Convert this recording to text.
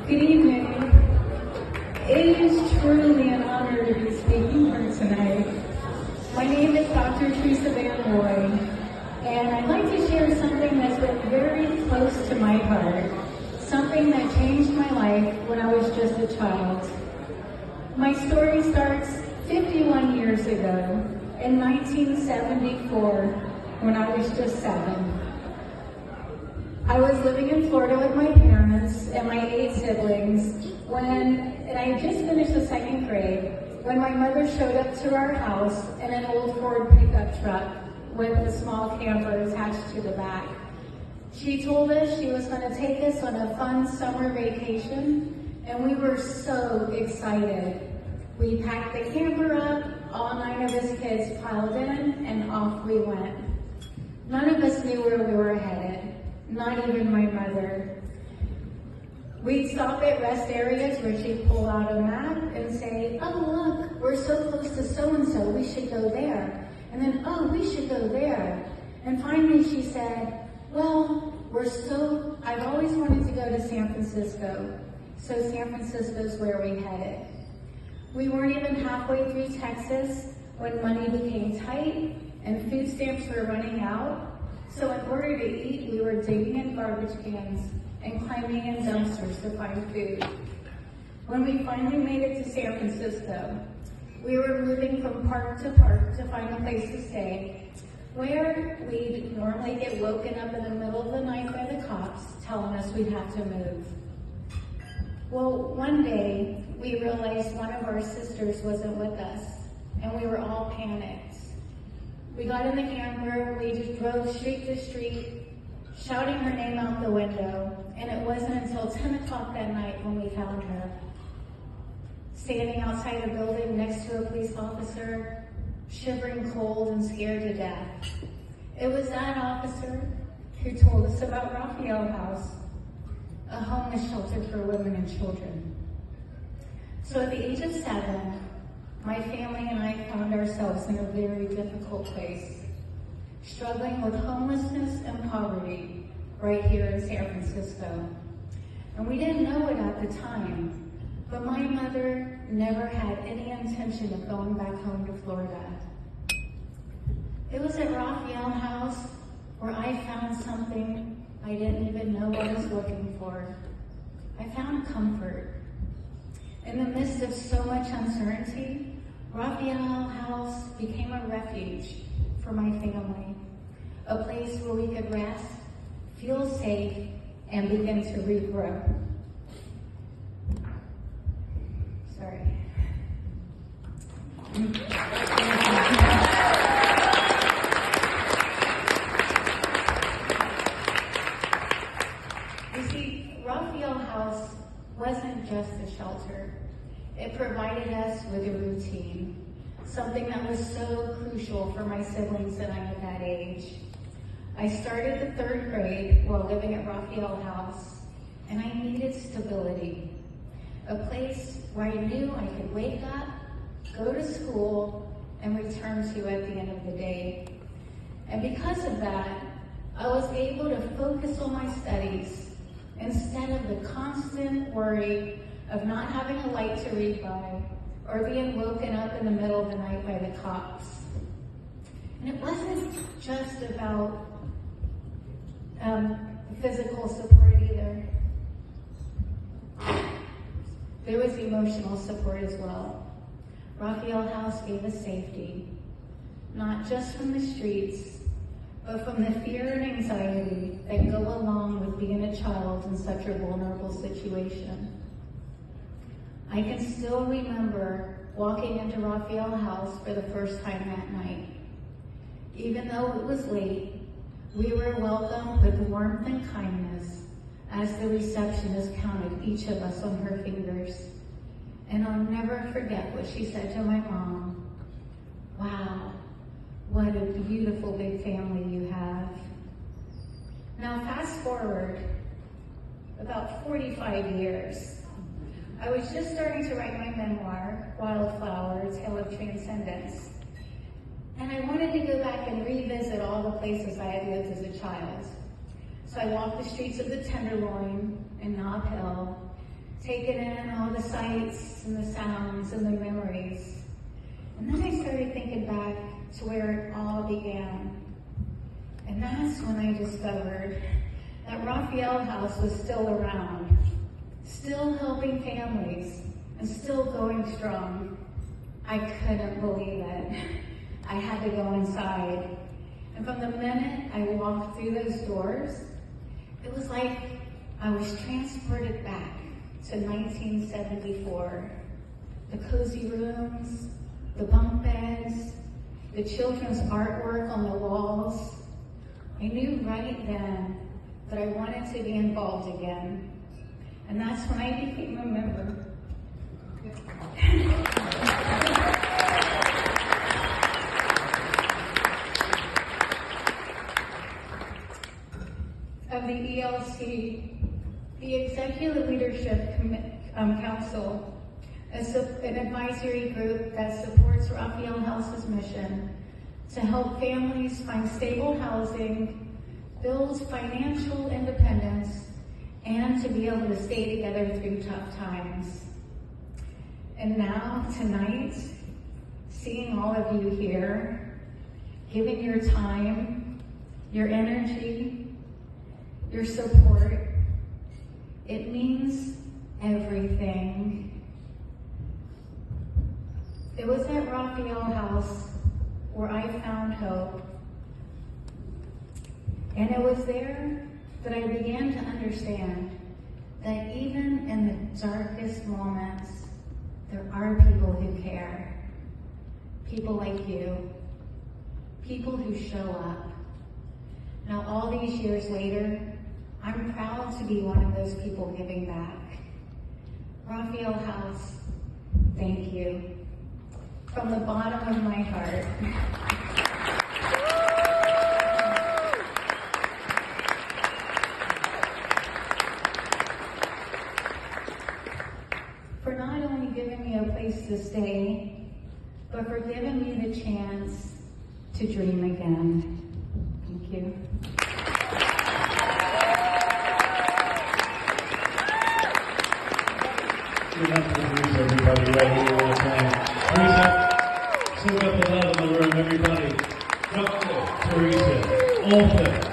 Good evening. It is truly an honor to be speaking here tonight. My name is Dr. Teresa Van Woy, and I'd like to share something that's been very close to my heart, something that changed my life when I was just a child. My story starts 51 years ago, in 1974, when I was just 7. I was living in Florida with my parents and my 8 siblings and I had just finished the 2nd grade when my mother showed up to our house in an old Ford pickup truck with a small camper attached to the back. She told us she was going to take us on a fun summer vacation, and we were so excited. We packed the camper up, all 9 of us kids piled in, and off we went. None of us knew where we were headed. Not even my mother. We'd stop at rest areas where she'd pull out a map and say, oh look, we're so close to so-and-so, we should go there. And then, oh, we should go there. And finally she said, well, I've always wanted to go to San Francisco. So San Francisco's where we headed. We weren't even halfway through Texas when money became tight and food stamps were running out. So in order to eat, we were digging in garbage cans and climbing in dumpsters to find food. When we finally made it to San Francisco, we were moving from park to park to find a place to stay, where we'd normally get woken up in the middle of the night by the cops telling us we'd have to move. Well, one day, we realized one of our sisters wasn't with us, and we were all panicked. We got in the camper, we just drove street to street, shouting her name out the window, and it wasn't until 10 o'clock that night when we found her, standing outside a building next to a police officer, shivering cold and scared to death. It was that officer who told us about Raphael House, a homeless shelter for women and children. So at the age of 7, my family and I found ourselves in a very difficult place, struggling with homelessness and poverty right here in San Francisco. And we didn't know it at the time, but my mother never had any intention of going back home to Florida. It was at Raphael House where I found something I didn't even know I was looking for. I found comfort. In the midst of so much uncertainty, Raphael House became a refuge for my family, a place where we could rest, feel safe, and begin to regrow. Sorry. You see, Raphael House wasn't just a shelter. It provided us with a routine, something that was so crucial for my siblings and I at that age. I started the 3rd grade while living at Raphael House, and I needed stability, a place where I knew I could wake up, go to school, and return to at the end of the day. And because of that, I was able to focus on my studies instead of the constant worry of not having a light to read by, or being woken up in the middle of the night by the cops. And it wasn't just about physical support either. There was emotional support as well. Raphael House gave us safety, not just from the streets, but from the fear and anxiety that go along with being a child in such a vulnerable situation. I can still remember walking into Raphael House for the first time that night. Even though it was late, we were welcomed with warmth and kindness as the receptionist counted each of us on her fingers. And I'll never forget what she said to my mom. Wow, what a beautiful big family you have. Now fast forward about 45 years. I was just starting to write my memoir, Wildflower, A Tale of Transcendence. And I wanted to go back and revisit all the places I had lived as a child. So I walked the streets of the Tenderloin and Nob Hill, taking in all the sights and the sounds and the memories. And then I started thinking back to where it all began. And that's when I discovered that Raphael House was still around, still helping families, and still going strong. I couldn't believe it. I had to go inside. And from the minute I walked through those doors, it was like I was transported back to 1974. The cozy rooms, the bunk beds, the children's artwork on the walls. I knew right then that I wanted to be involved again. And that's when I became a member. Of the ELC, the Executive Leadership Council, an advisory group that supports Raphael House's mission to help families find stable housing, build financial independence, and to be able to stay together through tough times. And now, tonight, seeing all of you here, giving your time, your energy, your support, it means everything. It was at Raphael House where I found hope. And it was there that I began to understand that even in the darkest moments, there are people who care. People like you. People who show up. Now, all these years later, I'm proud to be one of those people giving back. Raphael House, thank you. From the bottom of my heart. For not only giving me a place to stay, but for giving me the chance to dream again. Thank you. Give it up for Teresa, everybody, right here all the time. Teresa, sing up the love in the room, everybody. Raphael, Teresa, all